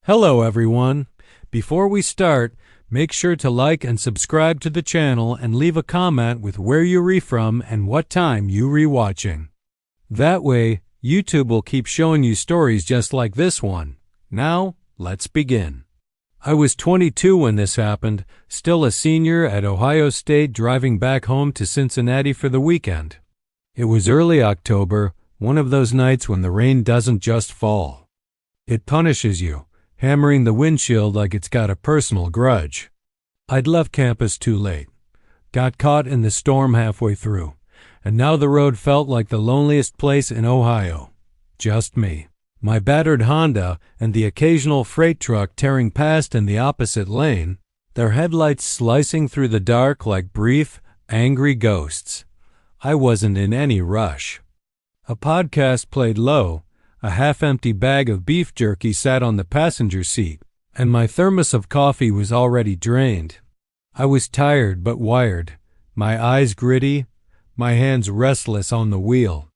Hello everyone. Before we start, make sure to like and subscribe to the channel and leave a comment with where you re from and what time you re-watching. That way, YouTube will keep showing you stories just like this one. Now, let's begin. I was 22 when this happened, still a senior at Ohio State driving back home to Cincinnati for the weekend. It was early October, one of those nights when the rain doesn't just fall. It punishes you, hammering the windshield like it's got a personal grudge. I'd left campus too late, got caught in the storm halfway through, and now the road felt like the loneliest place in Ohio. Just me, my battered Honda, and the occasional freight truck tearing past in the opposite lane, their headlights slicing through the dark like brief, angry ghosts. I wasn't in any rush. A podcast played low. A half-empty bag of beef jerky sat on the passenger seat, and my thermos of coffee was already drained. I was tired but wired, my eyes gritty, my hands restless on the wheel.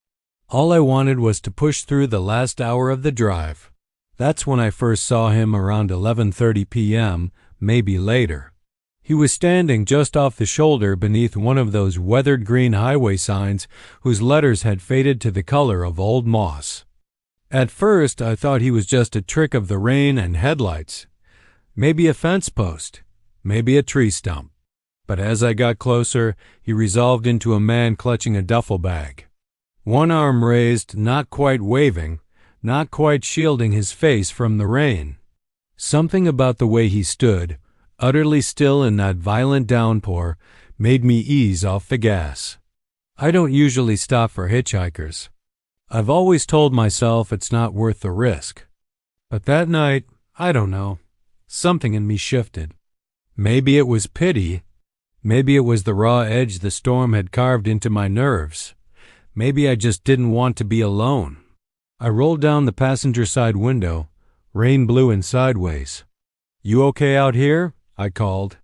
All I wanted was to push through the last hour of the drive. That's when I first saw him around 11:30 p.m., maybe later. He was standing just off the shoulder beneath one of those weathered green highway signs whose letters had faded to the color of old moss. At first, I thought he was just a trick of the rain and headlights. Maybe a fence post, maybe a tree stump. But as I got closer, he resolved into a man clutching a duffel bag. One arm raised, not quite waving, not quite shielding his face from the rain. Something about the way he stood, utterly still in that violent downpour, made me ease off the gas. I don't usually stop for hitchhikers. I've always told myself it's not worth the risk. But that night, I don't know, something in me shifted. Maybe it was pity. Maybe it was the raw edge the storm had carved into my nerves. Maybe I just didn't want to be alone. I rolled down the passenger side window. Rain blew in sideways. "You okay out here?" I called.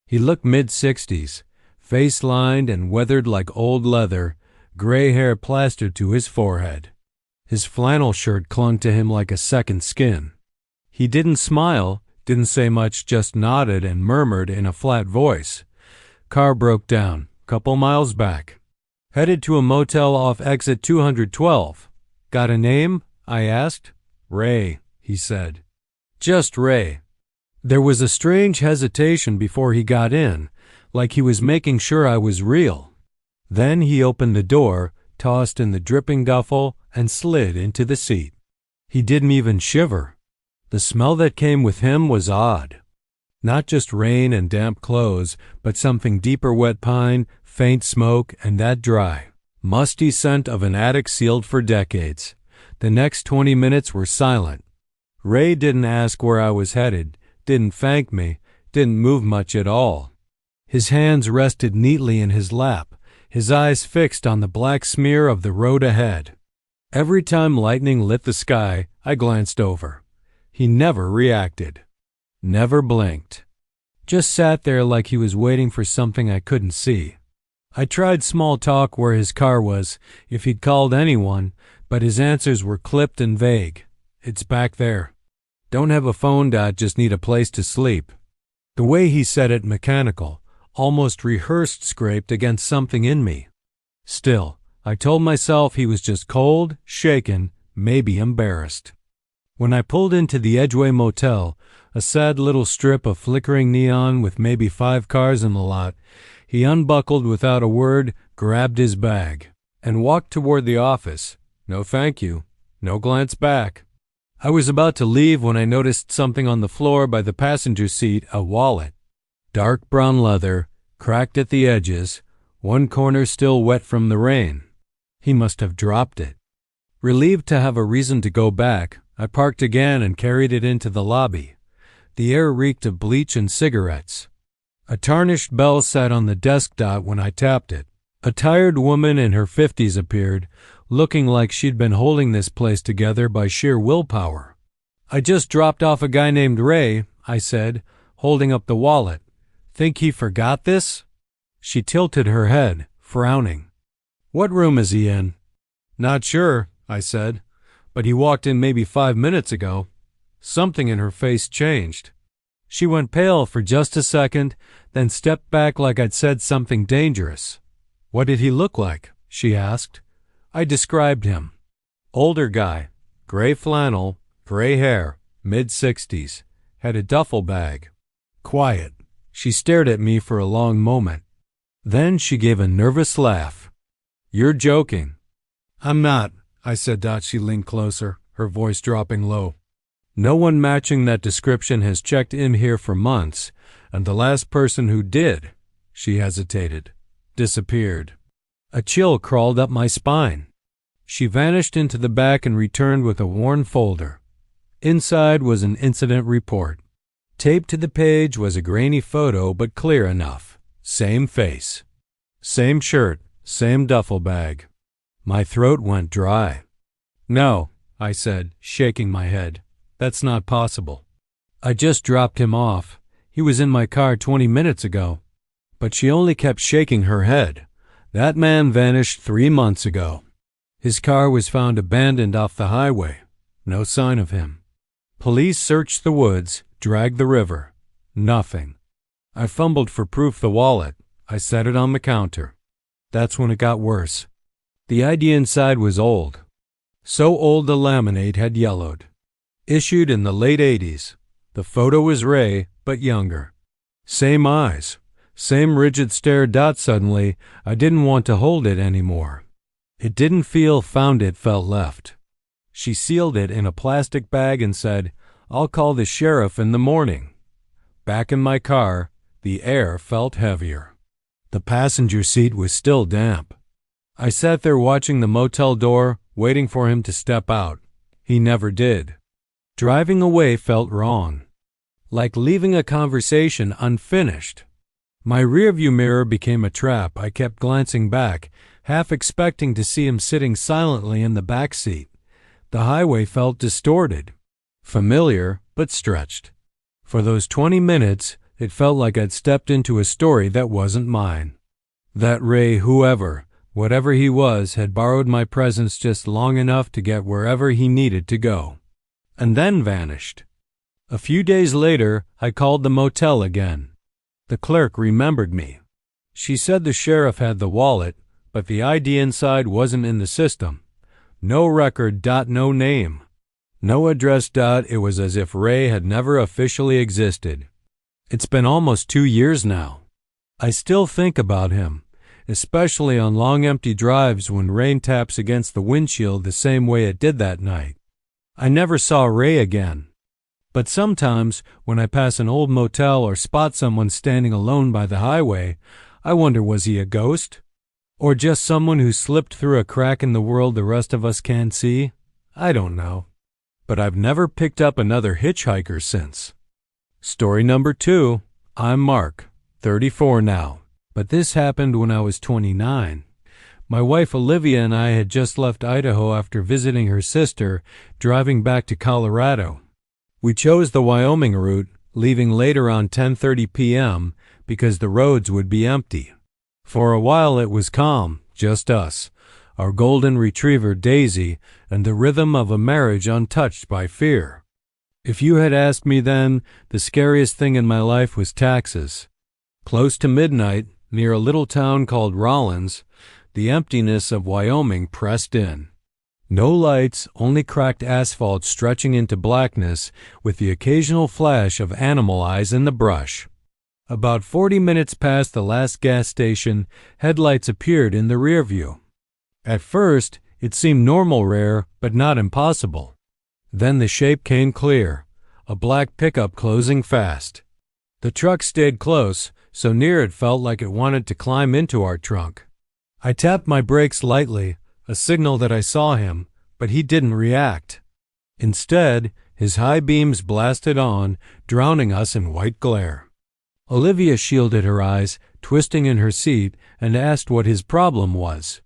He looked mid-60s, face lined and weathered like old leather, gray hair plastered to his forehead. His flannel shirt clung to him like a second skin. He didn't smile, didn't say much, just nodded and murmured in a flat voice. "Car broke down, couple miles back. Headed to a motel off exit 212. Got a name?" I asked. "Ray," he said. "Just Ray." There was a strange hesitation before he got in, like he was making sure I was real. Then he opened the door, tossed in the dripping duffel, and slid into the seat. He didn't even shiver. The smell that came with him was odd. Not just rain and damp clothes, but something deeper: wet pine, faint smoke, and that dry, musty scent of an attic sealed for decades. The next 20 minutes were silent. Ray didn't ask where I was headed, didn't thank me, didn't move much at all. His hands rested neatly in his lap, his eyes fixed on the black smear of the road ahead. Every time lightning lit the sky, I glanced over. He never reacted, never blinked. Just sat there like he was waiting for something I couldn't see. I tried small talk where his car was, if he'd called anyone, but his answers were clipped and vague. "It's back there. Don't have a phone, Dad, just need a place to sleep." The way he said it, mechanical, almost rehearsed, scraped against something in me. Still, I told myself he was just cold, shaken, maybe embarrassed. When I pulled into the Edgeway Motel, a sad little strip of flickering neon with maybe 5 cars in the lot, he unbuckled without a word, grabbed his bag, and walked toward the office. No thank you, no glance back. I was about to leave when I noticed something on the floor by the passenger seat, a wallet. Dark brown leather, cracked at the edges, one corner still wet from the rain. He must have dropped it. Relieved to have a reason to go back, I parked again and carried it into the lobby. The air reeked of bleach and cigarettes. A tarnished bell sat on the desk dot when I tapped it. A tired woman in her 50s appeared, looking like she'd been holding this place together by sheer willpower. "I just dropped off a guy named Ray," I said, holding up the wallet. "Think he forgot this?" She tilted her head, frowning. "What room is he in?" "Not sure," I said, "but he walked in maybe 5 minutes ago." Something in her face changed. She went pale for just a second, then stepped back like I'd said something dangerous. "What did he look like?" she asked. I described him. Older guy, gray flannel, gray hair, mid-60s, had a duffel bag. Quiet. She stared at me for a long moment. Then she gave a nervous laugh. "You're joking." "I'm not," I said. She leaned closer, her voice dropping low. "No one matching that description has checked in here for months, and the last person who did," she hesitated, "disappeared." A chill crawled up my spine. She vanished into the back and returned with a worn folder. Inside was an incident report. Taped to the page was a grainy photo, but clear enough. Same face. Same shirt, same duffel bag. My throat went dry. "No," I said, shaking my head. "That's not possible. I just dropped him off. He was in my car 20 minutes ago." But she only kept shaking her head. "That man vanished 3 months ago. His car was found abandoned off the highway. No sign of him. Police searched the woods, dragged the river. Nothing. I fumbled for proof the wallet. I set it on the counter. That's when it got worse. The ID inside was old. So old the laminate had yellowed. Issued in the late 80s. The photo was Ray, but younger. Same eyes. Same rigid stare. Suddenly, I didn't want to hold it anymore. It didn't feel found, it felt left. She sealed it in a plastic bag and said, "I'll call the sheriff in the morning." Back in my car, the air felt heavier. The passenger seat was still damp. I sat there watching the motel door, waiting for him to step out. He never did. Driving away felt wrong. Like leaving a conversation unfinished. My rearview mirror became a trap. I kept glancing back, half expecting to see him sitting silently in the back seat. The highway felt distorted. Familiar, but stretched. For those 20 minutes, it felt like I'd stepped into a story that wasn't mine. That Ray, whatever he was, had borrowed my presence just long enough to get wherever he needed to go. And then vanished. A few days later, I called the motel again. The clerk remembered me. She said the sheriff had the wallet, but the ID inside wasn't in the system. No record. No name. No address. It was as if Ray had never officially existed. It's been almost 2 years now. I still think about him, especially on long empty drives when rain taps against the windshield the same way it did that night. I never saw Ray again. But sometimes, when I pass an old motel or spot someone standing alone by the highway, I wonder, was he a ghost? Or just someone who slipped through a crack in the world the rest of us can't see? I don't know. But I've never picked up another hitchhiker since. Story number 2. I'm Mark, 34 now. But this happened when I was 29. My wife Olivia and I had just left Idaho after visiting her sister, driving back to Colorado. We chose the Wyoming route, leaving later on 10:30 p.m. because the roads would be empty. For a while it was calm, just us, our golden retriever Daisy, and the rhythm of a marriage untouched by fear. If you had asked me then, the scariest thing in my life was taxes. Close to midnight, near a little town called Rollins, the emptiness of Wyoming pressed in. No lights, only cracked asphalt stretching into blackness with the occasional flash of animal eyes in the brush. About 40 minutes past the last gas station, headlights appeared in the rear view. At first, it seemed normal rare, but not impossible. Then the shape came clear, a black pickup closing fast. The truck stayed close, so near it felt like it wanted to climb into our trunk. I tapped my brakes lightly, a signal that I saw him, but he didn't react. Instead, his high beams blasted on, drowning us in white glare. Olivia shielded her eyes, twisting in her seat, and asked what his problem was.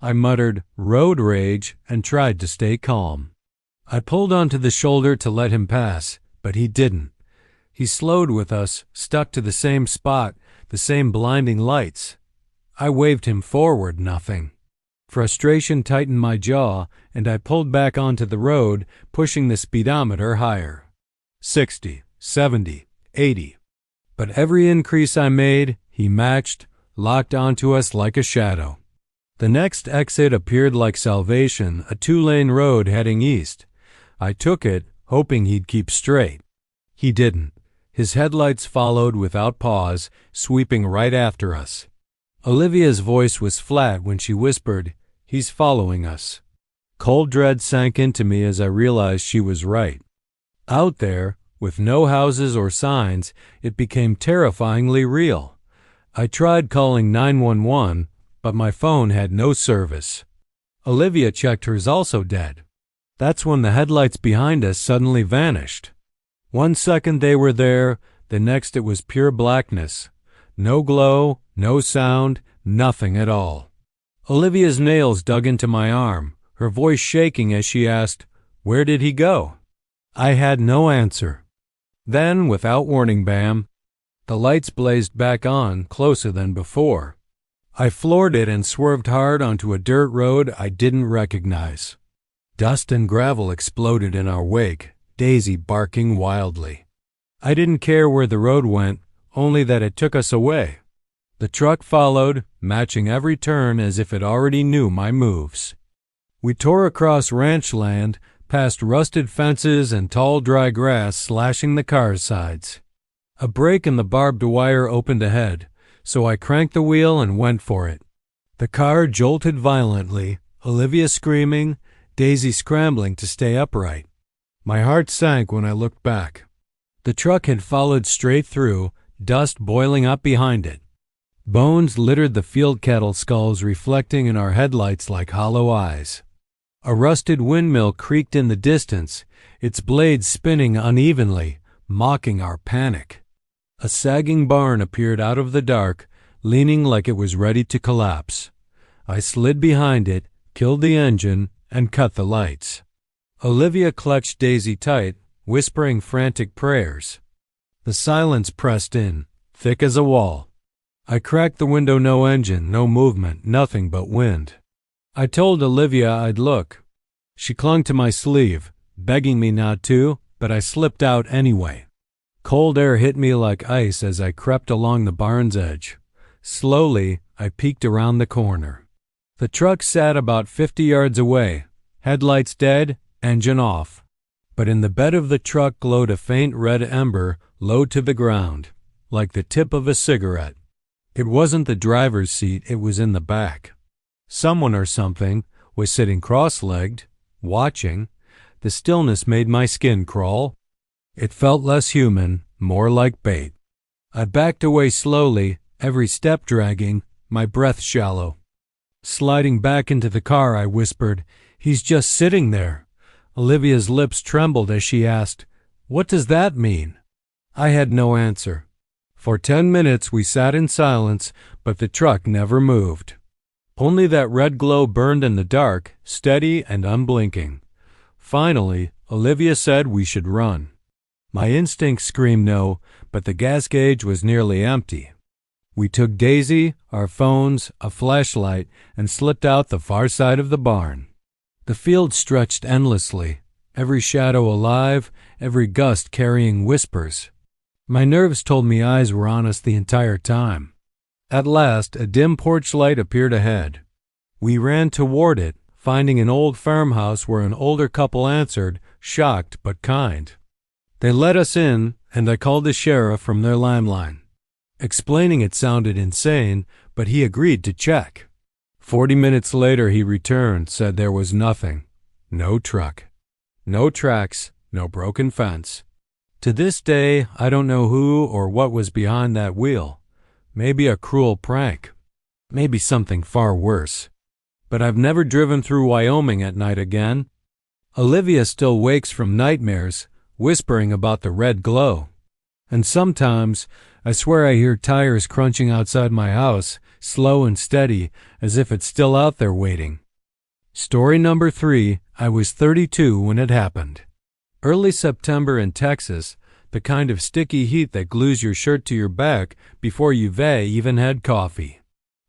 I muttered, "Road rage," and tried to stay calm. I pulled onto the shoulder to let him pass, but he didn't. He slowed with us, stuck to the same spot, the same blinding lights. I waved him forward, nothing. Frustration tightened my jaw, and I pulled back onto the road, pushing the speedometer higher. 60, 70, 80. But every increase I made, he matched, locked onto us like a shadow. The next exit appeared like salvation, a 2-lane road heading east. I took it, hoping he'd keep straight. He didn't. His headlights followed without pause, sweeping right after us. Olivia's voice was flat when she whispered, "He's following us." Cold dread sank into me as I realized she was right. Out there, with no houses or signs, it became terrifyingly real. I tried calling 911, but my phone had no service. Olivia checked hers, also dead. That's when the headlights behind us suddenly vanished. 1 second they were there, the next it was pure blackness. No glow, no sound, nothing at all. Olivia's nails dug into my arm, her voice shaking as she asked, "Where did he go?" I had no answer. Then, without warning, bam, the lights blazed back on, closer than before. I floored it and swerved hard onto a dirt road I didn't recognize. Dust and gravel exploded in our wake, Daisy barking wildly. I didn't care where the road went, only that it took us away. The truck followed, matching every turn as if it already knew my moves. We tore across ranch land, past rusted fences and tall dry grass slashing the car's sides. A break in the barbed wire opened ahead, so I cranked the wheel and went for it. The car jolted violently, Olivia screaming, Daisy scrambling to stay upright. My heart sank when I looked back. The truck had followed straight through, dust boiling up behind it. Bones littered the field cattle skulls reflecting in our headlights like hollow eyes. A rusted windmill creaked in the distance, its blades spinning unevenly, mocking our panic. A sagging barn appeared out of the dark, leaning like it was ready to collapse. I slid behind it, killed the engine, and cut the lights. Olivia clutched Daisy tight, whispering frantic prayers. The silence pressed in, thick as a wall. I cracked the window, no engine, no movement, nothing but wind. I told Olivia I'd look. She clung to my sleeve, begging me not to, but I slipped out anyway. Cold air hit me like ice as I crept along the barn's edge. Slowly, I peeked around the corner. The truck sat about 50 yards away, headlights dead, engine off. But in the bed of the truck glowed a faint red ember low to the ground, like the tip of a cigarette. It wasn't the driver's seat, it was in the back. Someone or something was sitting cross-legged, watching. The stillness made my skin crawl. It felt less human, more like bait. I backed away slowly, every step dragging, my breath shallow. Sliding back into the car, I whispered, "He's just sitting there." Olivia's lips trembled as she asked, "What does that mean?" I had no answer. For 10 minutes we sat in silence, but the truck never moved. Only that red glow burned in the dark, steady and unblinking. Finally, Olivia said we should run. My instincts screamed no, but the gas gauge was nearly empty. We took Daisy, our phones, a flashlight, and slipped out the far side of the barn. The field stretched endlessly, every shadow alive, every gust carrying whispers. My nerves told me eyes were on us the entire time. At last, a dim porch light appeared ahead. We ran toward it, finding an old farmhouse where an older couple answered, shocked but kind. They let us in, and I called the sheriff from their landline. Explaining it sounded insane, but he agreed to check. 40 minutes later he returned, said there was nothing. No truck. No tracks, no broken fence. To this day, I don't know who or what was behind that wheel. Maybe a cruel prank. Maybe something far worse. But I've never driven through Wyoming at night again. Olivia still wakes from nightmares, whispering about the red glow. And sometimes, I swear I hear tires crunching outside my house, slow and steady, as if it's still out there waiting. Story number 3, I was 32 when it happened. Early September in Texas, the kind of sticky heat that glues your shirt to your back before you've even had coffee.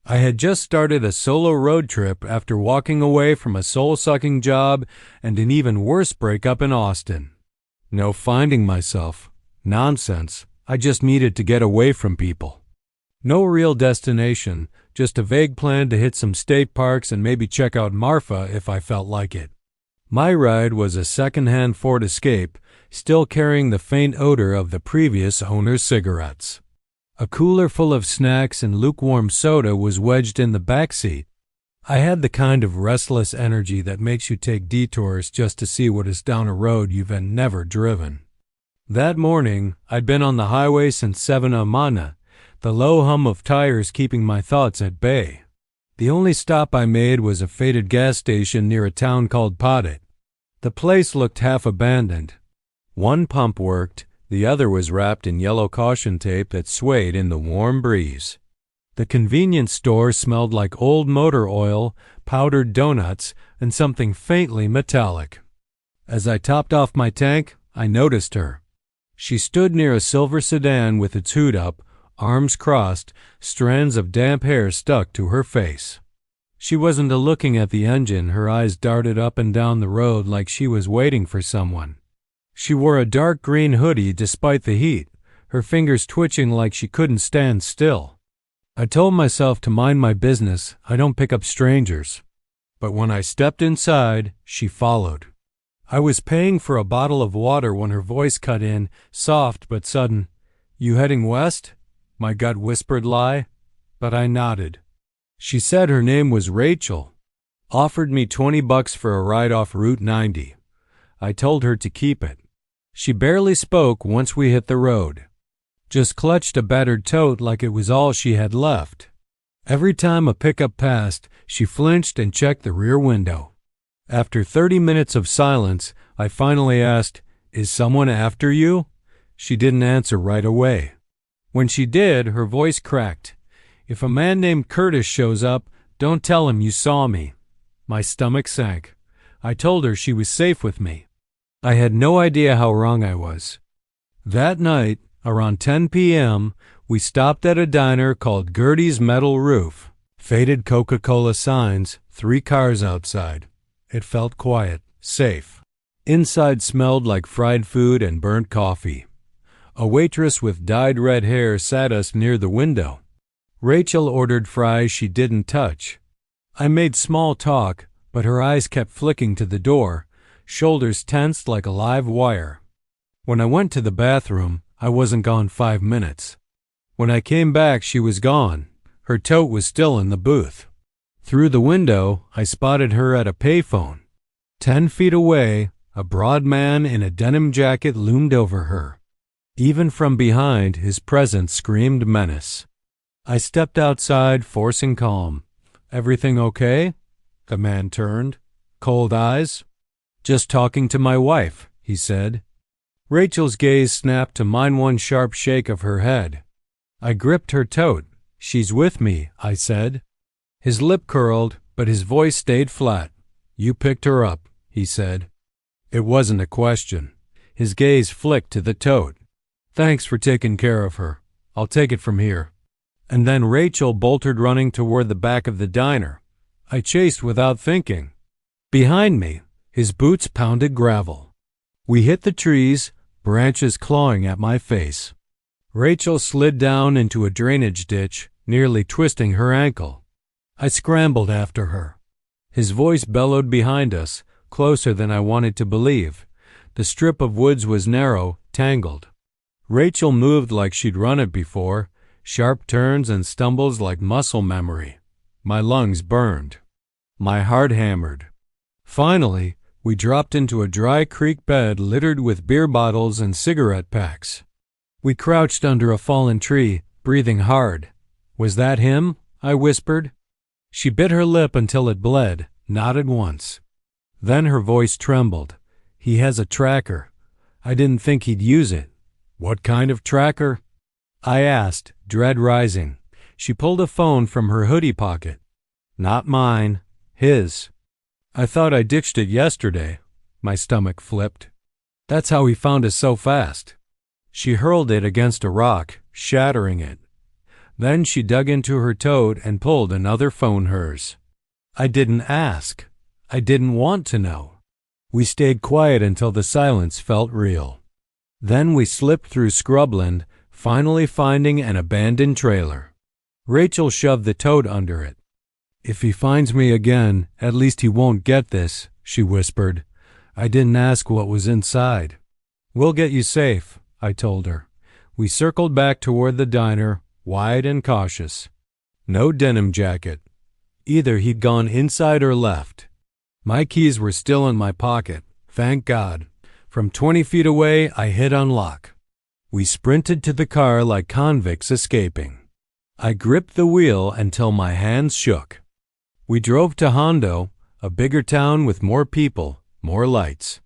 I had just started a solo road trip after walking away from a soul-sucking job and an even worse breakup in Austin. No finding myself. Nonsense. I just needed to get away from people. No real destination, just a vague plan to hit some state parks and maybe check out Marfa if I felt like it. My ride was a second-hand Ford Escape, still carrying the faint odor of the previous owner's cigarettes. A cooler full of snacks and lukewarm soda was wedged in the back seat. I had the kind of restless energy that makes you take detours just to see what is down a road you've never driven. That morning, I'd been on the highway since 7 Amana, the low hum of tires keeping my thoughts at bay. The only stop I made was a faded gas station near a town called Padet. The place looked half abandoned. One pump worked, the other was wrapped in yellow caution tape that swayed in the warm breeze. The convenience store smelled like old motor oil, powdered donuts, and something faintly metallic. As I topped off my tank, I noticed her. She stood near a silver sedan with its hood up, arms crossed, strands of damp hair stuck to her face. She wasn't looking at the engine, her eyes darted up and down the road like she was waiting for someone. She wore a dark green hoodie despite the heat, her fingers twitching like she couldn't stand still. I told myself to mind my business, I don't pick up strangers. But when I stepped inside, she followed. I was paying for a bottle of water when her voice cut in, soft but sudden. "You heading west?" My gut whispered lie, but I nodded. She said her name was Rachel. Offered me $20 for a ride off Route 90. I told her to keep it. She barely spoke once we hit the road. Just clutched a battered tote like it was all she had left. Every time a pickup passed, she flinched and checked the rear window. After 30 minutes of silence, I finally asked, "Is someone after you?" She didn't answer right away. When she did, her voice cracked. "If a man named Curtis shows up, don't tell him you saw me." My stomach sank. I told her she was safe with me. I had no idea how wrong I was. That night, around 10 p.m., we stopped at a diner called Gertie's Metal Roof. Faded Coca-Cola signs, 3 cars outside. It felt quiet, safe. Inside smelled like fried food and burnt coffee. A waitress with dyed red hair sat us near the window. Rachel ordered fries she didn't touch. I made small talk, but her eyes kept flicking to the door, shoulders tensed like a live wire. When I went to the bathroom, I wasn't gone 5 minutes. When I came back, she was gone. Her tote was still in the booth. Through the window, I spotted her at a payphone. 10 feet away, a broad man in a denim jacket loomed over her. Even from behind, his presence screamed menace. I stepped outside, forcing calm. "Everything okay?" The man turned. Cold eyes. "Just talking to my wife," he said. Rachel's gaze snapped to mine, one sharp shake of her head. I gripped her tote. "She's with me," I said. His lip curled, but his voice stayed flat. "You picked her up," he said. It wasn't a question. His gaze flicked to the tote. "Thanks for taking care of her. I'll take it from here." And then Rachel bolted running toward the back of the diner. I chased without thinking. Behind me, his boots pounded gravel. We hit the trees, branches clawing at my face. Rachel slid down into a drainage ditch, nearly twisting her ankle. I scrambled after her. His voice bellowed behind us, closer than I wanted to believe. The strip of woods was narrow, tangled. Rachel moved like she'd run it before, sharp turns and stumbles like muscle memory. My lungs burned. My heart hammered. Finally, we dropped into a dry creek bed littered with beer bottles and cigarette packs. We crouched under a fallen tree, breathing hard. "Was that him?" I whispered. She bit her lip until it bled, nodded once. Then her voice trembled. "He has a tracker. I didn't think he'd use it." "What kind of tracker?" I asked, dread rising. She pulled a phone from her hoodie pocket. "Not mine. His." "I thought I ditched it yesterday." My stomach flipped. "That's how he found us so fast." She hurled it against a rock, shattering it. Then she dug into her tote and pulled another phone hers. I didn't ask. I didn't want to know. We stayed quiet until the silence felt real. Then we slipped through scrubland, finally finding an abandoned trailer. Rachel shoved the tote under it. "If he finds me again, at least he won't get this," she whispered. "I didn't ask what was inside." "We'll get you safe," I told her. We circled back toward the diner, wide and cautious. No denim jacket. Either he'd gone inside or left. My keys were still in my pocket, thank God. From 20 feet away, I hit unlock. We sprinted to the car like convicts escaping. I gripped the wheel until my hands shook. We drove to Hondo, a bigger town with more people, more lights.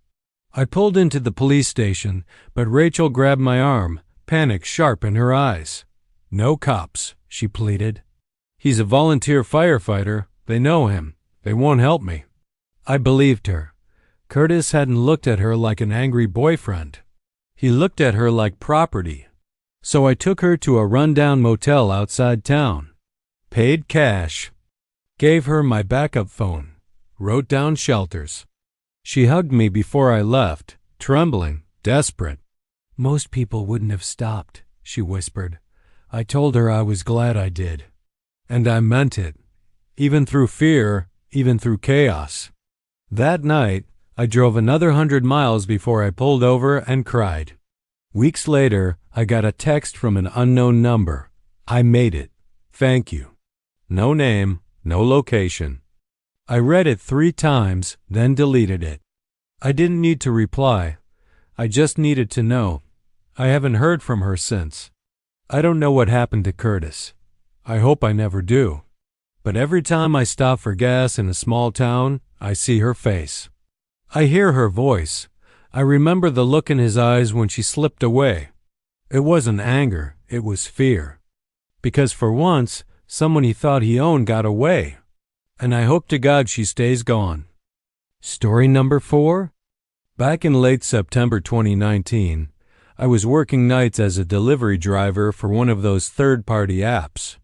I pulled into the police station, but Rachel grabbed my arm, panic sharp in her eyes. "No cops," she pleaded. "He's a volunteer firefighter. They know him. They won't help me." I believed her. Curtis hadn't looked at her like an angry boyfriend. He looked at her like property. So I took her to a rundown motel outside town. Paid cash. Gave her my backup phone. Wrote down shelters. She hugged me before I left, trembling, desperate. "Most people wouldn't have stopped," she whispered. I told her I was glad I did. And I meant it. Even through fear, even through chaos. That night, I drove another 100 miles before I pulled over and cried. Weeks later, I got a text from an unknown number. "I made it. Thank you." No name, no location. I read it 3 times, then deleted it. I didn't need to reply. I just needed to know. I haven't heard from her since. I don't know what happened to Curtis. I hope I never do. But every time I stop for gas in a small town, I see her face. I hear her voice. I remember the look in his eyes when she slipped away. It wasn't anger, it was fear. Because for once, someone he thought he owned got away. And I hope to God she stays gone. Story number 4? Back in late September 2019, I was working nights as a delivery driver for one of those third-party apps.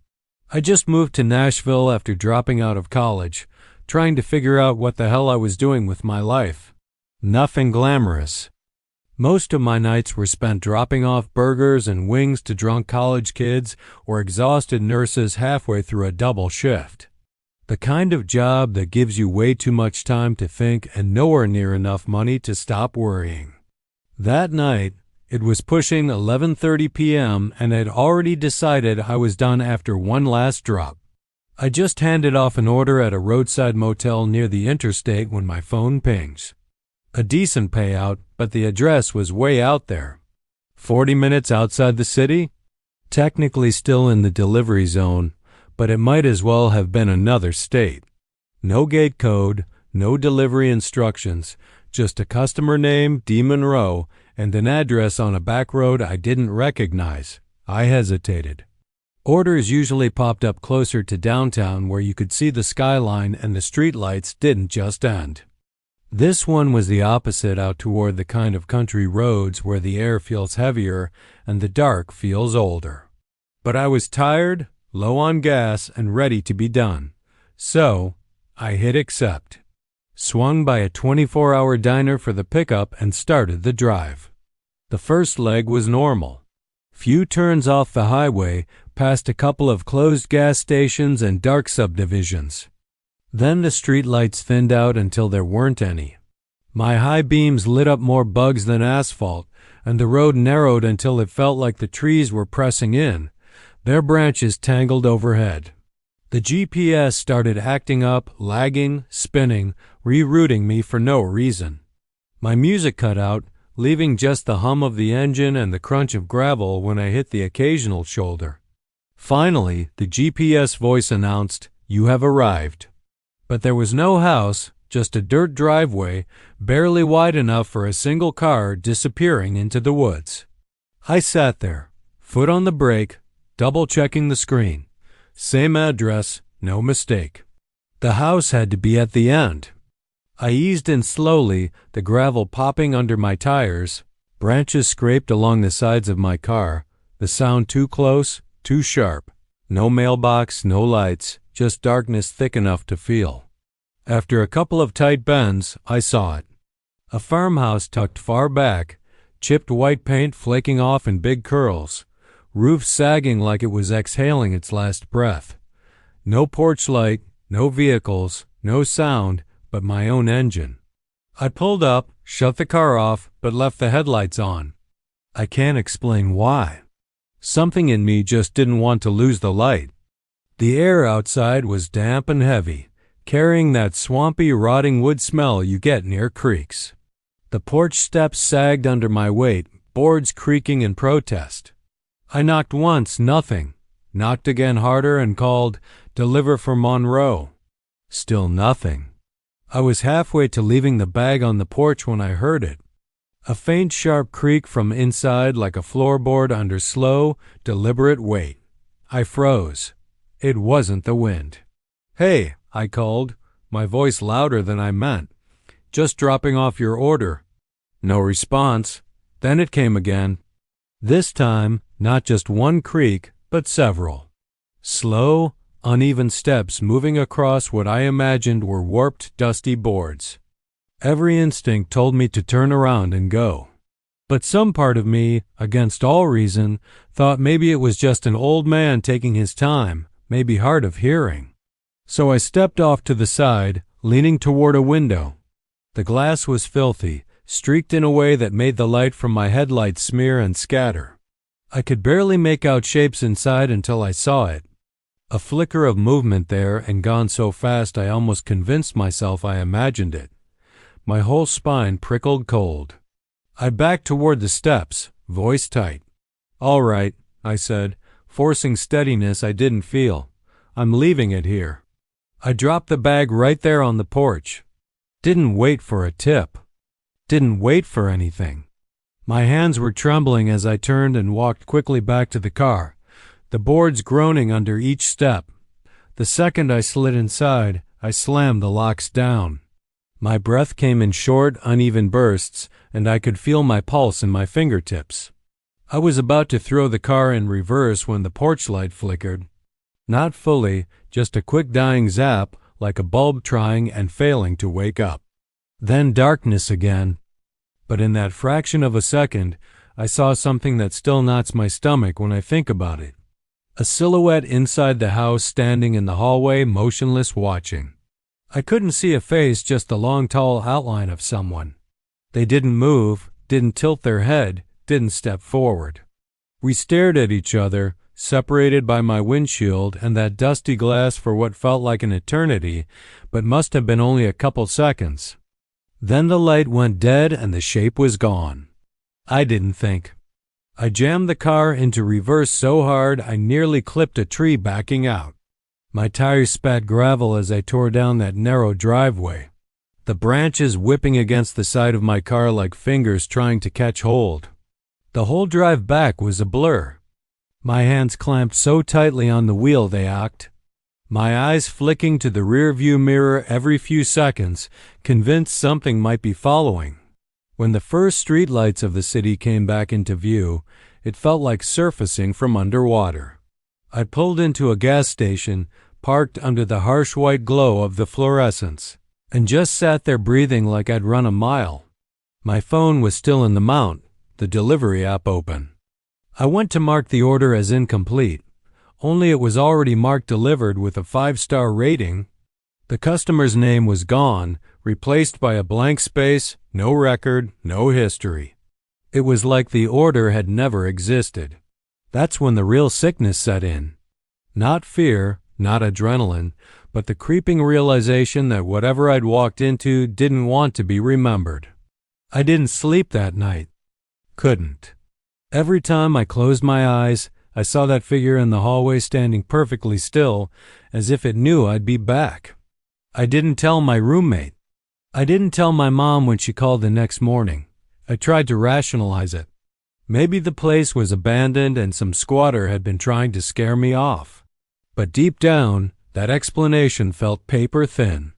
I just moved to Nashville after dropping out of college, trying to figure out what the hell I was doing with my life. Nothing glamorous. Most of my nights were spent dropping off burgers and wings to drunk college kids or exhausted nurses halfway through a double shift. The kind of job that gives you way too much time to think and nowhere near enough money to stop worrying. That night, it was pushing 11:30 p.m. and I'd already decided I was done after one last drop. I just handed off an order at a roadside motel near the interstate when my phone pings. A decent payout, but the address was way out there. 40 minutes outside the city? Technically still in the delivery zone, but it might as well have been another state. No gate code, no delivery instructions, just a customer name, D. Monroe, and an address on a back road I didn't recognize. I hesitated. Orders usually popped up closer to downtown where you could see the skyline and the streetlights didn't just end. This one was the opposite, out toward the kind of country roads where the air feels heavier and the dark feels older. But I was tired, low on gas, and ready to be done. So, I hit accept. Swung by a 24-hour diner for the pickup and started the drive. The first leg was normal. Few turns off the highway, past a couple of closed gas stations and dark subdivisions. Then the streetlights thinned out until there weren't any. My high beams lit up more bugs than asphalt, and the road narrowed until it felt like the trees were pressing in, their branches tangled overhead. The GPS started acting up, lagging, spinning, rerouting me for no reason. My music cut out, leaving just the hum of the engine and the crunch of gravel when I hit the occasional shoulder. Finally, the GPS voice announced, "You have arrived." But there was no house, just a dirt driveway, barely wide enough for a single car disappearing into the woods. I sat there, foot on the brake, double-checking the screen. Same address, no mistake. The house had to be at the end. I eased in slowly, the gravel popping under my tires, branches scraped along the sides of my car, the sound too close, too sharp. No mailbox, no lights, just darkness thick enough to feel. After a couple of tight bends, I saw it. A farmhouse tucked far back, chipped white paint flaking off in big curls, roof sagging like it was exhaling its last breath. No porch light, no vehicles, no sound but my own engine. I pulled up, shut the car off, but left the headlights on. I can't explain why. Something in me just didn't want to lose the light. The air outside was damp and heavy, carrying that swampy, rotting wood smell you get near creeks. The porch steps sagged under my weight, boards creaking in protest. I knocked once, nothing. Knocked again harder and called, "Deliver for Monroe." Still nothing. I was halfway to leaving the bag on the porch when I heard it. A faint, sharp creak from inside like a floorboard under slow, deliberate weight. I froze. It wasn't the wind. "Hey," I called, my voice louder than I meant. "Just dropping off your order." No response. Then it came again. This time, not just one creak, but several. Slow, uneven steps moving across what I imagined were warped, dusty boards. Every instinct told me to turn around and go. But some part of me, against all reason, thought maybe it was just an old man taking his time, maybe hard of hearing. So I stepped off to the side, leaning toward a window. The glass was filthy, streaked in a way that made the light from my headlights smear and scatter. I could barely make out shapes inside until I saw it. A flicker of movement there and gone so fast I almost convinced myself I imagined it. My whole spine prickled cold. I backed toward the steps, voice tight. "All right," I said, forcing steadiness I didn't feel. "I'm leaving it here." I dropped the bag right there on the porch. Didn't wait for a tip. Didn't wait for anything. My hands were trembling as I turned and walked quickly back to the car, the boards groaning under each step. The second I slid inside, I slammed the locks down. My breath came in short, uneven bursts, and I could feel my pulse in my fingertips. I was about to throw the car in reverse when the porch light flickered. Not fully, just a quick dying zap, like a bulb trying and failing to wake up. Then darkness again. But in that fraction of a second, I saw something that still knots my stomach when I think about it. A silhouette inside the house standing in the hallway, motionless, watching. I couldn't see a face, just the long, tall outline of someone. They didn't move, didn't tilt their head, didn't step forward. We stared at each other, separated by my windshield and that dusty glass for what felt like an eternity, but must have been only a couple seconds. Then the light went dead and the shape was gone. I didn't think. I jammed the car into reverse so hard I nearly clipped a tree backing out. My tires spat gravel as I tore down that narrow driveway, the branches whipping against the side of my car like fingers trying to catch hold. The whole drive back was a blur. My hands clamped so tightly on the wheel they ached. My eyes flicking to the rear-view mirror every few seconds, convinced something might be following. When the first streetlights of the city came back into view, it felt like surfacing from underwater. I pulled into a gas station, parked under the harsh white glow of the fluorescents, and just sat there breathing like I'd run a mile. My phone was still in the mount, the delivery app open. I went to mark the order as incomplete, only it was already marked delivered with a 5-star rating. The customer's name was gone, replaced by a blank space, no record, no history. It was like the order had never existed. That's when the real sickness set in. Not fear, not adrenaline, but the creeping realization that whatever I'd walked into didn't want to be remembered. I didn't sleep that night. Couldn't. Every time I closed my eyes, I saw that figure in the hallway standing perfectly still, as if it knew I'd be back. I didn't tell my roommate. I didn't tell my mom when she called the next morning. I tried to rationalize it. Maybe the place was abandoned and some squatter had been trying to scare me off. But deep down, that explanation felt paper thin.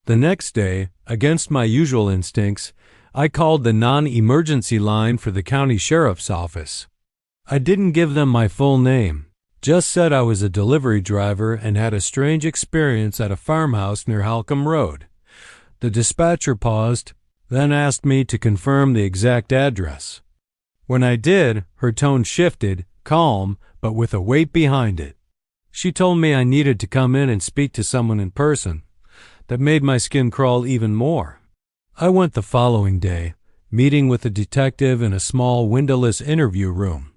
The next day, against my usual instincts, I called the non-emergency line for the county sheriff's office. I didn't give them my full name, just said I was a delivery driver and had a strange experience at a farmhouse near Halcombe Road. The dispatcher paused, then asked me to confirm the exact address. When I did, her tone shifted, calm, but with a weight behind it. She told me I needed to come in and speak to someone in person. That made my skin crawl even more. I went the following day, meeting with a detective in a small windowless interview room.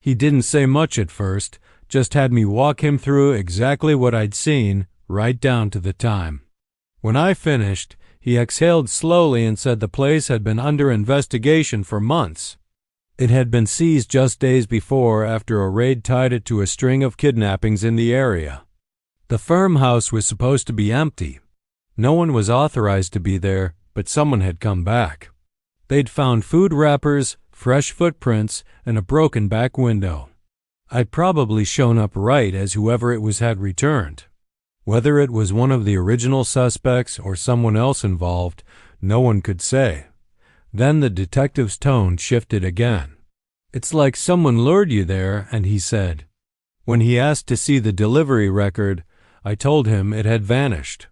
He didn't say much at first, just had me walk him through exactly what I'd seen, right down to the time. When I finished, he exhaled slowly and said the place had been under investigation for months. It had been seized just days before after a raid tied it to a string of kidnappings in the area. The farmhouse was supposed to be empty. No one was authorized to be there, but someone had come back. They'd found food wrappers, fresh footprints, and a broken back window. I'd probably shown up right as whoever it was had returned. Whether it was one of the original suspects or someone else involved, no one could say. Then the detective's tone shifted again. "It's like someone lured you there," and he said. When he asked to see the delivery record, I told him it had vanished.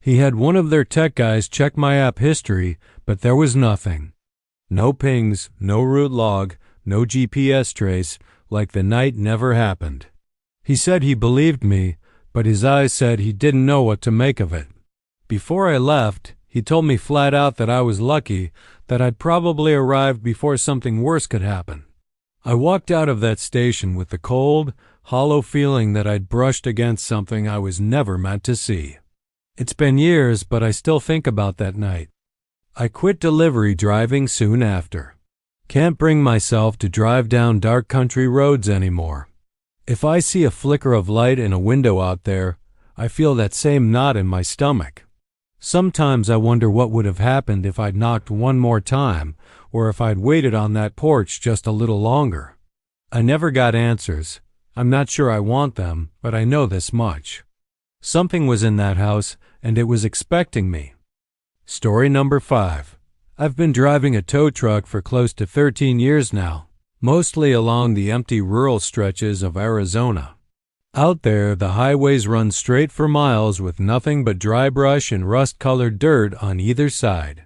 He had one of their tech guys check my app history, but there was nothing. No pings, no route log, no GPS trace, like the night never happened. He said he believed me, but his eyes said he didn't know what to make of it. Before I left, he told me flat out that I was lucky, that I'd probably arrived before something worse could happen. I walked out of that station with the cold, hollow feeling that I'd brushed against something I was never meant to see. It's been years, but I still think about that night. I quit delivery driving soon after. Can't bring myself to drive down dark country roads anymore. If I see a flicker of light in a window out there, I feel that same knot in my stomach. Sometimes I wonder what would have happened if I'd knocked one more time, or if I'd waited on that porch just a little longer. I never got answers. I'm not sure I want them, but I know this much. Something was in that house, and it was expecting me. Story number 5. I've been driving a tow truck for close to 13 years now, mostly along the empty rural stretches of Arizona. Out there, the highways run straight for miles with nothing but dry brush and rust-colored dirt on either side.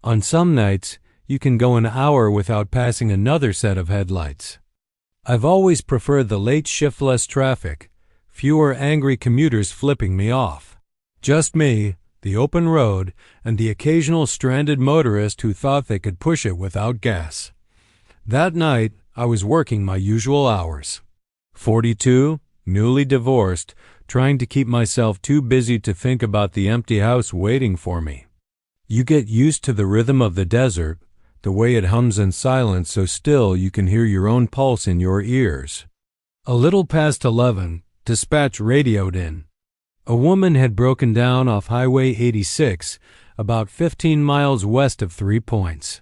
On some nights, you can go an hour without passing another set of headlights. I've always preferred the late shiftless traffic, fewer angry commuters flipping me off. Just me, the open road, and the occasional stranded motorist who thought they could push it without gas. That night, I was working my usual hours. 42, newly divorced, trying to keep myself too busy to think about the empty house waiting for me. You get used to the rhythm of the desert, the way it hums in silence so still you can hear your own pulse in your ears. A little past 11, dispatch radioed in. A woman had broken down off Highway 86, about 15 miles west of 3 Points.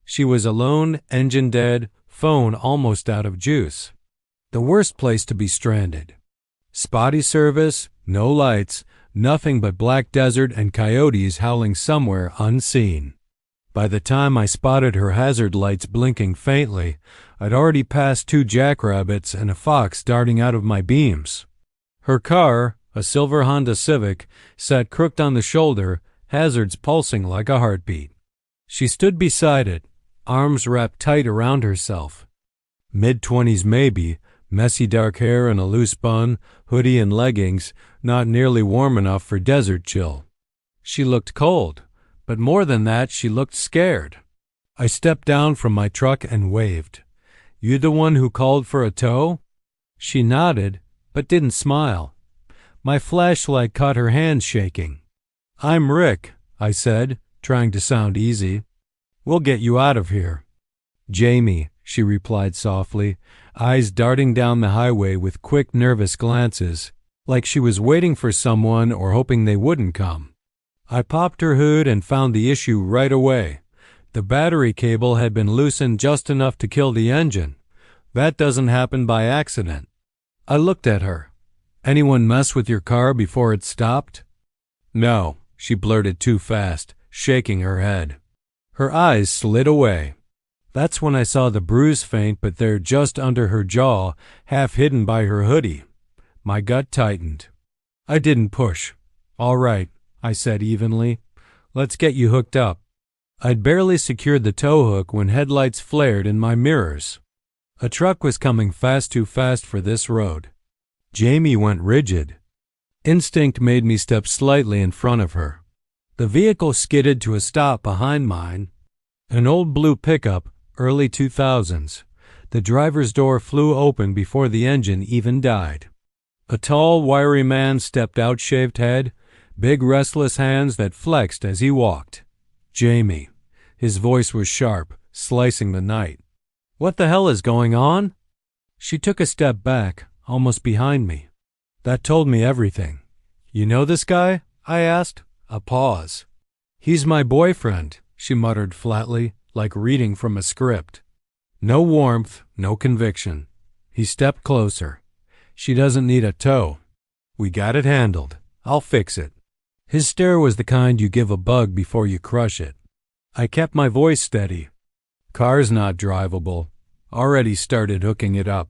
She was alone, engine dead, phone almost out of juice. The worst place to be stranded. Spotty service, no lights, nothing but black desert and coyotes howling somewhere unseen. By the time I spotted her hazard lights blinking faintly, I'd already passed 2 jackrabbits and a fox darting out of my beams. Her car, a silver Honda Civic, sat crooked on the shoulder, hazards pulsing like a heartbeat. She stood beside it, arms wrapped tight around herself. Mid-20s maybe, messy dark hair in a loose bun, hoodie and leggings, not nearly warm enough for desert chill. She looked cold, but more than that, she looked scared. I stepped down from my truck and waved. "You the one who called for a tow?" She nodded, but didn't smile. My flashlight caught her hand shaking. "I'm Rick," I said, trying to sound easy. "We'll get you out of here." "Jamie," she replied softly, eyes darting down the highway with quick, nervous glances, like she was waiting for someone or hoping they wouldn't come. I popped her hood and found the issue right away. The battery cable had been loosened just enough to kill the engine. That doesn't happen by accident. I looked at her. "Anyone mess with your car before it stopped?" "No," she blurted too fast, shaking her head. Her eyes slid away. That's when I saw the bruise faint but there just under her jaw, half hidden by her hoodie. My gut tightened. I didn't push. "All right," I said evenly. "Let's get you hooked up." I'd barely secured the tow hook when headlights flared in my mirrors. A truck was coming too fast for this road. Jamie went rigid. Instinct made me step slightly in front of her. The vehicle skidded to a stop behind mine. An old blue pickup, early 2000s. The driver's door flew open before the engine even died. A tall, wiry man stepped out, shaved head, big restless hands that flexed as he walked. Jamie. His voice was sharp, slicing the night. "What the hell is going on?" She took a step back, almost behind me. That told me everything. "You know this guy?" I asked. A pause. "He's my boyfriend," she muttered flatly, like reading from a script. No warmth, no conviction. He stepped closer. "She doesn't need a tow. We got it handled. I'll fix it." His stare was the kind you give a bug before you crush it. I kept my voice steady. "Car's not drivable. Already started hooking it up."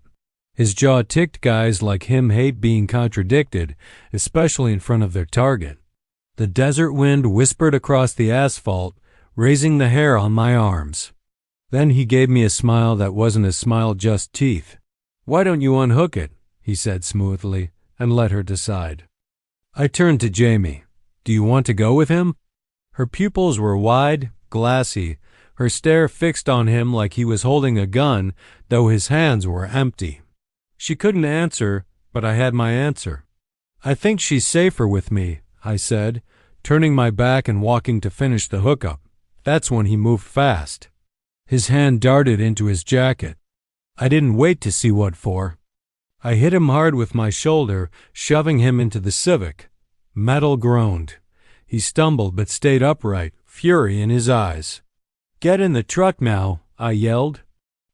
His jaw ticked. Guys like him hate being contradicted, especially in front of their target. The desert wind whispered across the asphalt, raising the hair on my arms. Then he gave me a smile that wasn't a smile, just teeth. "Why don't you unhook it?" he said smoothly, and let her decide. I turned to Jamie. "Do you want to go with him?" Her pupils were wide, glassy, her stare fixed on him like he was holding a gun, though his hands were empty. She couldn't answer, but I had my answer. "I think she's safer with me," I said, turning my back and walking to finish the hookup. That's when he moved fast. His hand darted into his jacket. I didn't wait to see what for. I hit him hard with my shoulder, shoving him into the Civic. Metal groaned. He stumbled but stayed upright, fury in his eyes. "Get in the truck now," I yelled.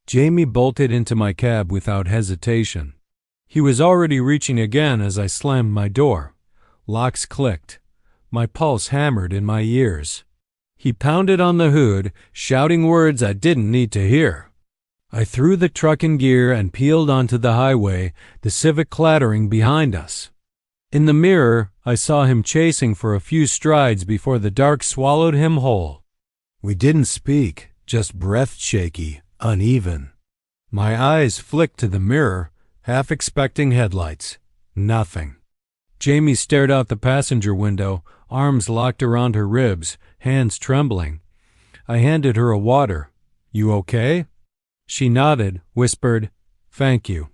Jamie bolted into my cab without hesitation. He was already reaching again as I slammed my door. Locks clicked. My pulse hammered in my ears. He pounded on the hood, shouting words I didn't need to hear. I threw the truck in gear and peeled onto the highway, the Civic clattering behind us. In the mirror, I saw him chasing for a few strides before the dark swallowed him whole. We didn't speak, just breath shaky, uneven. My eyes flicked to the mirror, half expecting headlights. Nothing. Jamie stared out the passenger window, arms locked around her ribs, hands trembling. I handed her a water. "You okay?" She nodded, whispered, "Thank you."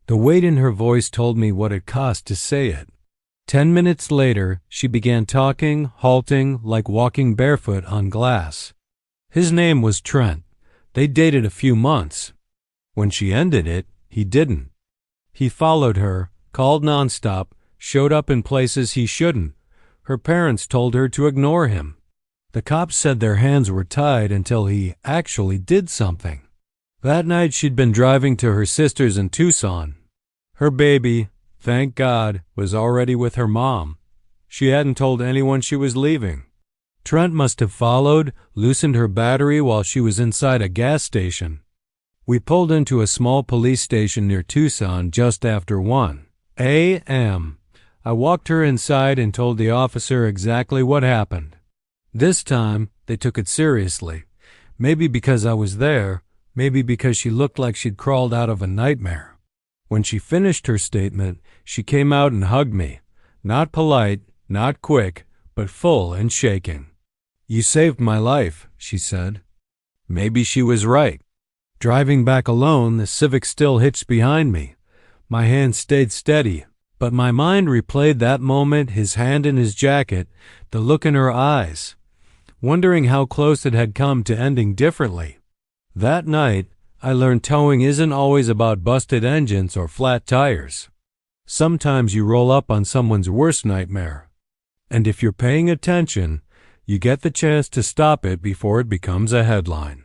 The weight in her voice told me what it cost to say it. 10 minutes later, she began talking, halting, like walking barefoot on glass. His name was Trent. They dated a few months. When she ended it, he didn't. He followed her, called nonstop, showed up in places he shouldn't. Her parents told her to ignore him. The cops said their hands were tied until he actually did something. That night she'd been driving to her sister's in Tucson. Her baby, thank God, was already with her mom. She hadn't told anyone she was leaving. Trent must have followed, loosened her battery while she was inside a gas station. We pulled into a small police station near Tucson just after 1 a.m. I walked her inside and told the officer exactly what happened. This time, they took it seriously. Maybe because I was there, maybe because she looked like she'd crawled out of a nightmare. When she finished her statement, she came out and hugged me. Not polite, not quick, but full and shaking. "You saved my life," she said. Maybe she was right. Driving back alone, the Civic still hitched behind me. My hand stayed steady, but my mind replayed that moment, his hand in his jacket, the look in her eyes, wondering how close it had come to ending differently. That night, I learned towing isn't always about busted engines or flat tires. Sometimes you roll up on someone's worst nightmare. And if you're paying attention, you get the chance to stop it before it becomes a headline.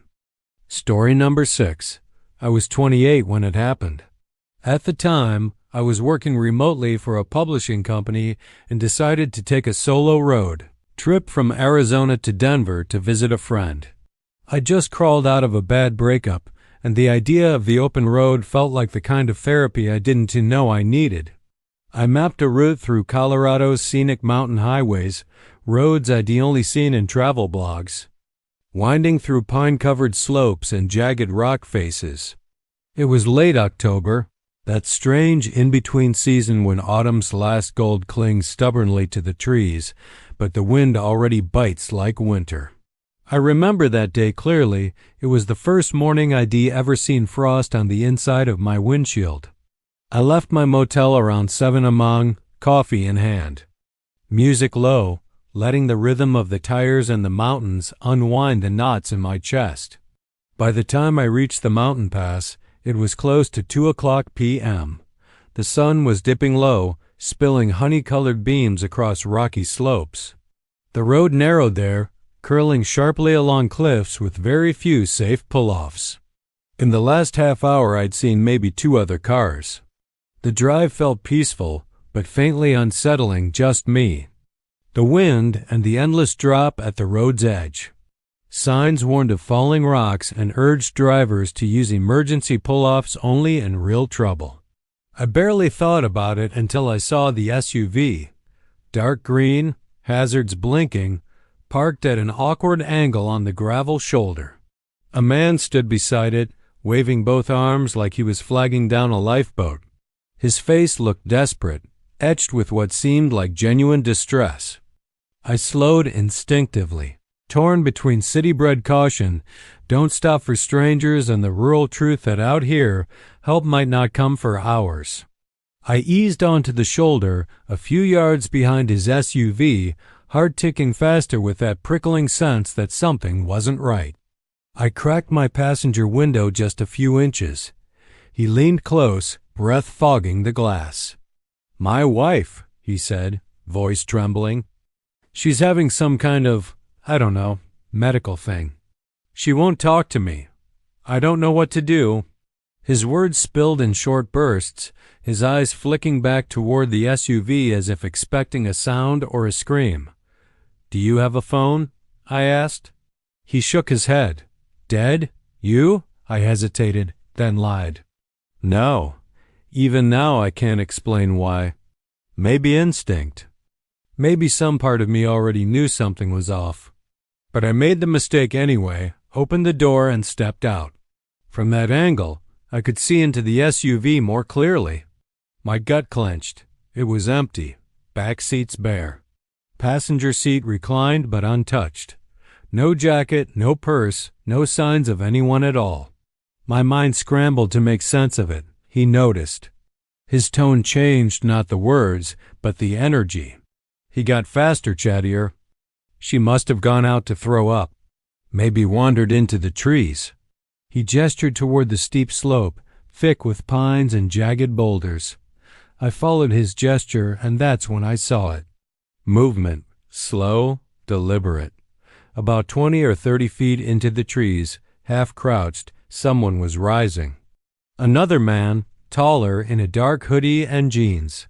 Story number 6. I was 28 when it happened. At the time, I was working remotely for a publishing company and decided to take a solo road trip from Arizona to Denver to visit a friend. I just crawled out of a bad breakup, and the idea of the open road felt like the kind of therapy I didn't know I needed. I mapped a route through Colorado's scenic mountain highways, roads I'd only seen in travel blogs. winding through pine-covered slopes and jagged rock faces. It was late October, that strange in-between season when autumn's last gold clings stubbornly to the trees, but the wind already bites like winter. I remember that day clearly. It was the first morning I'd ever seen frost on the inside of my windshield. I left my motel around 7 a.m, coffee in hand. Music low, letting the rhythm of the tires and the mountains unwind the knots in my chest. By the time I reached the mountain pass, it was close to 2:00 p.m. The sun was dipping low, spilling honey-colored beams across rocky slopes. The road narrowed there, curling sharply along cliffs with very few safe pull-offs. In the last half hour I'd seen maybe 2 other cars. The drive felt peaceful, but faintly unsettling just me. The wind and the endless drop at the road's edge. Signs warned of falling rocks and urged drivers to use emergency pull-offs only in real trouble. I barely thought about it until I saw the SUV, dark green, hazards blinking, parked at an awkward angle on the gravel shoulder. A man stood beside it, waving both arms like he was flagging down a lifeboat. His face looked desperate, etched with what seemed like genuine distress. I slowed instinctively, torn between city-bred caution, don't stop for strangers, and the rural truth that out here, help might not come for hours. I eased onto the shoulder, a few yards behind his SUV, heart ticking faster with that prickling sense that something wasn't right. I cracked my passenger window just a few inches. He leaned close, breath fogging the glass. "My wife," he said, voice trembling. "She's having some kind of, I don't know, medical thing. She won't talk to me. I don't know what to do." His words spilled in short bursts, his eyes flicking back toward the SUV as if expecting a sound or a scream. "Do you have a phone?" I asked. He shook his head. "Dead? You?" I hesitated, then lied. "No. Even now I can't explain why. Maybe instinct. Maybe some part of me already knew something was off. But I made the mistake anyway, opened the door and stepped out. From that angle, I could see into the SUV more clearly. My gut clenched. It was empty, back seats bare. Passenger seat reclined but untouched. No jacket, no purse, no signs of anyone at all. My mind scrambled to make sense of it. He noticed. His tone changed, not the words, but the energy. He got faster, chattier. "She must have gone out to throw up. Maybe wandered into the trees." He gestured toward the steep slope, thick with pines and jagged boulders. I followed his gesture, and that's when I saw it. Movement, slow, deliberate. About 20 or 30 feet into the trees, half crouched, someone was rising. Another man, taller, in a dark hoodie and jeans.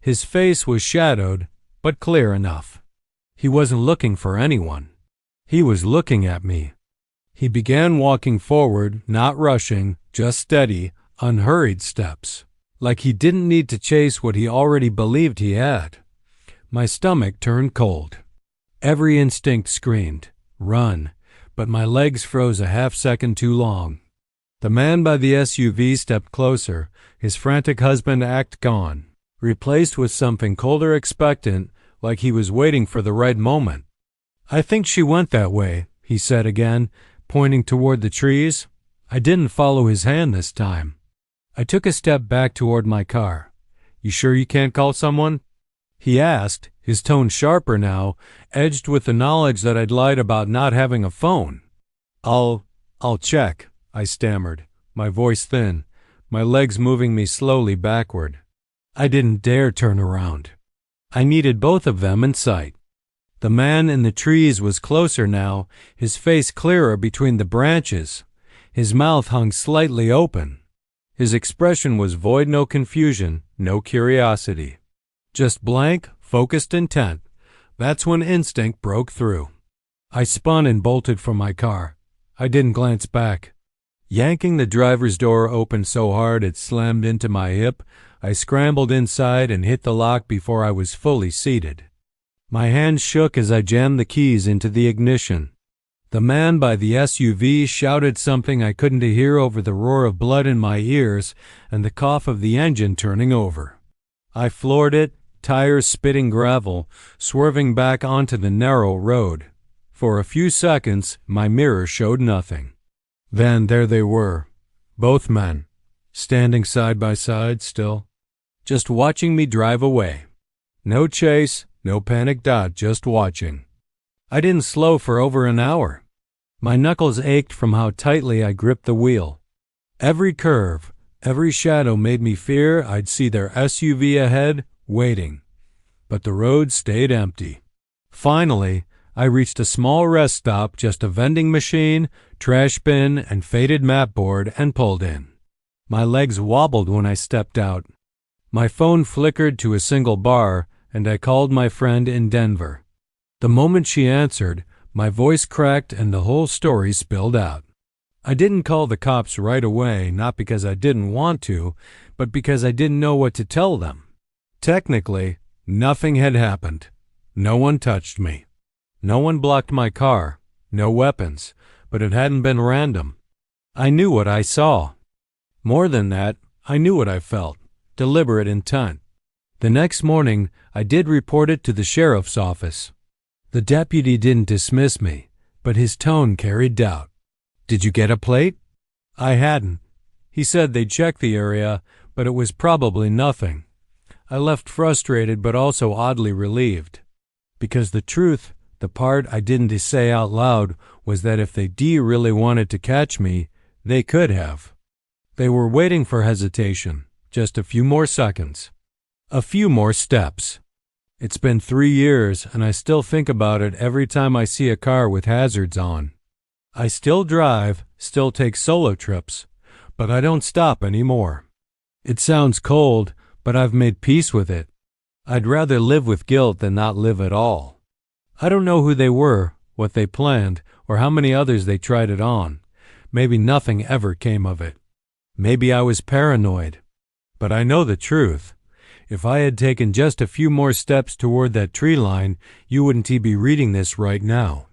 His face was shadowed, but clear enough. He wasn't looking for anyone. He was looking at me. He began walking forward, not rushing, just steady, unhurried steps, like he didn't need to chase what he already believed he had. My stomach turned cold. Every instinct screamed, "Run," but my legs froze a half-second too long. The man by the SUV stepped closer, his frantic husband act gone, replaced with something colder, expectant, like he was waiting for the right moment. "I think she went that way," he said again, pointing toward the trees. I didn't follow his hand this time. I took a step back toward my car. "You sure you can't call someone?" he asked, his tone sharper now, edged with the knowledge that I'd lied about not having a phone. I'll check," I stammered, my voice thin, my legs moving me slowly backward. I didn't dare turn around. I needed both of them in sight. The man in the trees was closer now, his face clearer between the branches. His mouth hung slightly open. His expression was void, no confusion, no curiosity. Just blank, focused intent. That's when instinct broke through. I spun and bolted from my car. I didn't glance back. Yanking the driver's door open so hard it slammed into my hip, I scrambled inside and hit the lock before I was fully seated. My hands shook as I jammed the keys into the ignition. The man by the SUV shouted something I couldn't hear over the roar of blood in my ears and the cough of the engine turning over. I floored it, tires spitting gravel, swerving back onto the narrow road. For a few seconds, my mirror showed nothing. Then there they were, both men, standing side by side still, just watching me drive away. No chase, no panic, just watching. I didn't slow for over an hour. My knuckles ached from how tightly I gripped the wheel. Every curve, every shadow made me fear I'd see their SUV ahead, waiting. But the road stayed empty. Finally, I reached a small rest stop, just a vending machine, trash bin, and faded map board, and pulled in. My legs wobbled when I stepped out. My phone flickered to a single bar, and I called my friend in Denver. The moment she answered, my voice cracked and the whole story spilled out. I didn't call the cops right away, not because I didn't want to, but because I didn't know what to tell them. Technically, nothing had happened. No one touched me. No one blocked my car. No weapons. But it hadn't been random. I knew what I saw. More than that, I knew what I felt. Deliberate intent. The next morning, I did report it to the sheriff's office. The deputy didn't dismiss me, but his tone carried doubt. "Did you get a plate?" I hadn't. He said they'd checked the area, but it was probably nothing. I left frustrated but also oddly relieved. Because the truth, the part I didn't say out loud, was that if they really wanted to catch me, they could have. They were waiting for hesitation, just a few more seconds. A few more steps. It's been 3 years, and I still think about it every time I see a car with hazards on. I still drive, still take solo trips, but I don't stop anymore. It sounds cold, but I've made peace with it. I'd rather live with guilt than not live at all. I don't know who they were, what they planned, or how many others they tried it on. Maybe nothing ever came of it. Maybe I was paranoid. But I know the truth. If I had taken just a few more steps toward that tree line, you wouldn't be reading this right now.